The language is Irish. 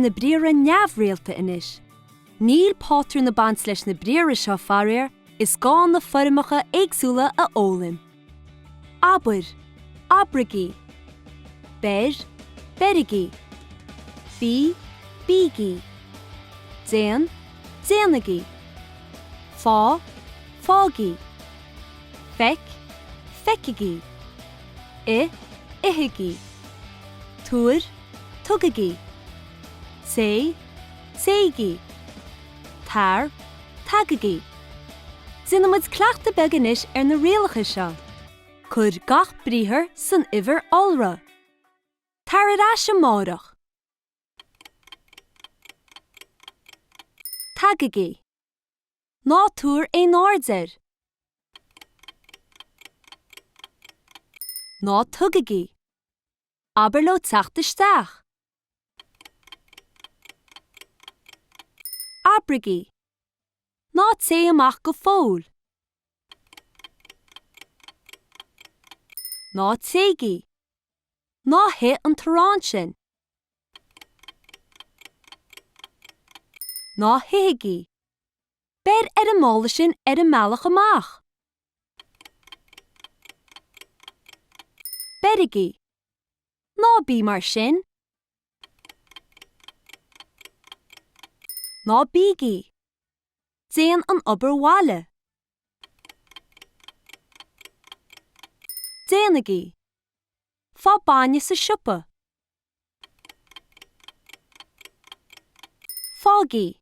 na Briathra Neamhrialta inis. Níl pátrú na bans leis na Briathra seo farir is gán na formacha éagsúla a ólim. Aber, abrigi. Ber, berigi. Bí, bígi. Déan, déanagi. Fá, fági. Feic, feicigi. Ihigi. Túr, tugagi. Sé, séigi. Tar, tagagi. Zinamid cleachta beganis na rialacha seo. Chuir gach bríthar san iver olra. Tar aráis mórach. Tagagi. Ná túr nordzer. Ná tugagi. Aberlo tachtasteach. Abrigi. Ná té amach go fáil. Ná téigi. Ná hé an tarrán sin. Ná hiigi. Ber a mála sin a meallach amach. Berigi. Ná bí mar sin. Ná bígi. Déan an obair bháile. Déanagi. Fá baine sa siopa. Fági.